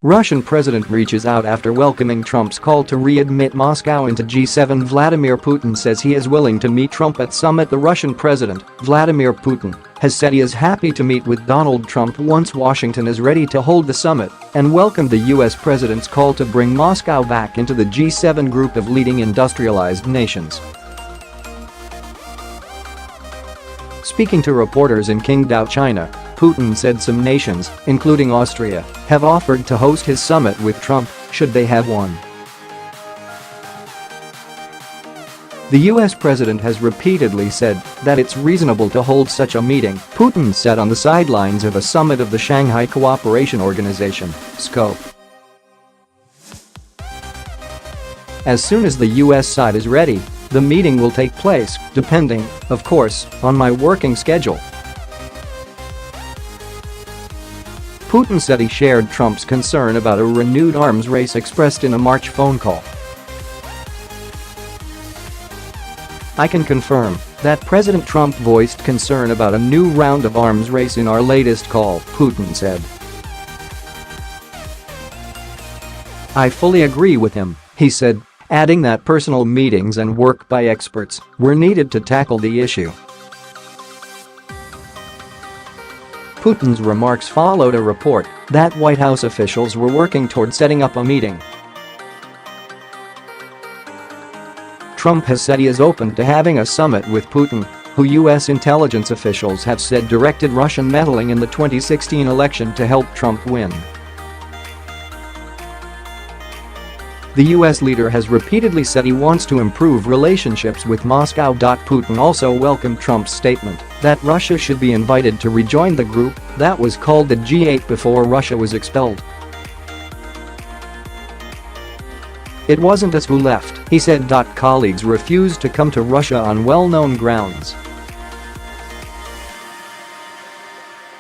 Russian president reaches out after welcoming Trump's call to readmit Moscow into G7. Vladimir Putin says he is willing to meet Trump at summit. The Russian president, Vladimir Putin, has said he is happy to meet with Donald Trump once Washington is ready to hold the summit and welcomed the US president's call to bring Moscow back into the G7 group of leading industrialized nations. Speaking to reporters in Qingdao, China, Putin said some nations, including Austria, have offered to host his summit with Trump, should they have one. The US president has repeatedly said that it's reasonable to hold such a meeting, Putin said on the sidelines of a summit of the Shanghai Cooperation Organization, SCO. As soon as the US side is ready, the meeting will take place, depending, of course, on my working schedule. Putin said he shared Trump's concern about a renewed arms race expressed in a March phone call. I can confirm that President Trump voiced concern about a new round of arms race in our latest call, Putin said. I fully agree with him, he said, adding that personal meetings and work by experts were needed to tackle the issue. Putin's remarks followed a report that White House officials were working toward setting up a meeting. Trump has said he is open to having a summit with Putin, who US intelligence officials have said directed Russian meddling in the 2016 election to help Trump win. The US leader has repeatedly said he wants to improve relationships with Moscow. Putin also welcomed Trump's statement that Russia should be invited to rejoin the group that was called the G8 before Russia was expelled. It wasn't us who left, he said. Colleagues refused to come to Russia on well-known grounds.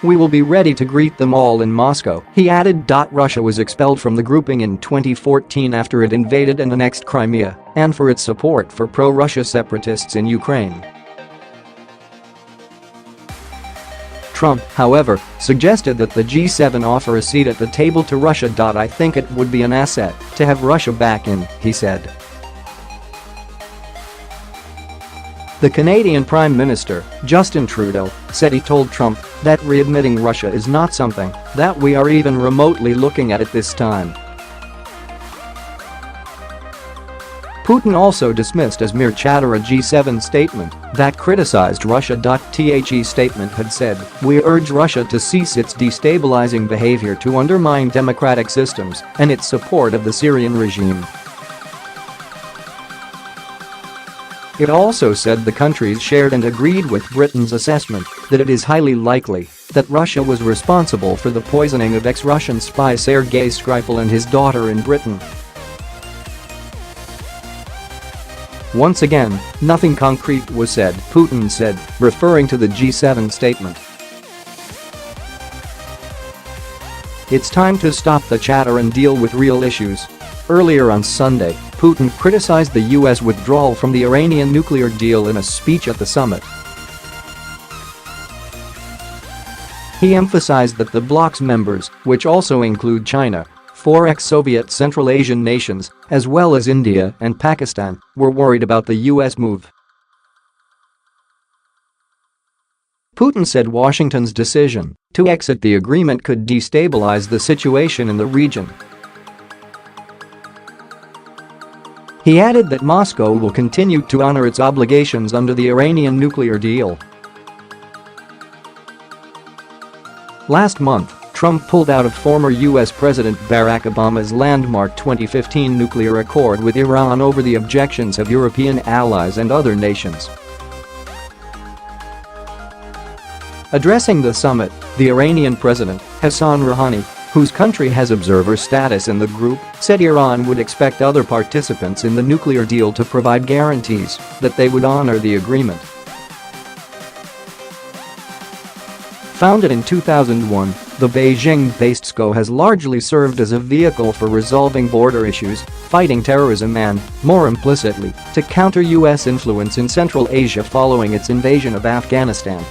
We will be ready to greet them all in Moscow, he added. Russia was expelled from the grouping in 2014 after it invaded and annexed Crimea and for its support for pro-Russia separatists in Ukraine. Trump, however, suggested that the G7 offer a seat at the table to Russia. I think it would be an asset to have Russia back in, he said. The Canadian Prime Minister, Justin Trudeau, said he told Trump that readmitting Russia is not something that we are even remotely looking at this time. Putin also dismissed as mere chatter a G7 statement that criticized Russia. The statement had said, "We urge Russia to cease its destabilizing behavior to undermine democratic systems and its support of the Syrian regime." It also said the countries shared and agreed with Britain's assessment that it is highly likely that Russia was responsible for the poisoning of ex-Russian spy Sergei Skripal and his daughter in Britain. Once again, nothing concrete was said, Putin said, referring to the G7 statement. It's time to stop the chatter and deal with real issues. Earlier on Sunday, Putin criticized the US withdrawal from the Iranian nuclear deal in a speech at the summit. He emphasized that the bloc's members, which also include China, 4 ex-Soviet Central Asian nations, as well as India and Pakistan, were worried about the US move. Putin said Washington's decision to exit the agreement could destabilize the situation in the region. He added that Moscow will continue to honor its obligations under the Iranian nuclear deal. Last month, Trump pulled out of former US President Barack Obama's landmark 2015 nuclear accord with Iran over the objections of European allies and other nations. Addressing the summit, the Iranian president, Hassan Rouhani, whose country has observer status in the group, said Iran would expect other participants in the nuclear deal to provide guarantees that they would honor the agreement. Founded in 2001, the Beijing-based SCO has largely served as a vehicle for resolving border issues, fighting terrorism and, more implicitly, to counter US influence in Central Asia following its invasion of Afghanistan.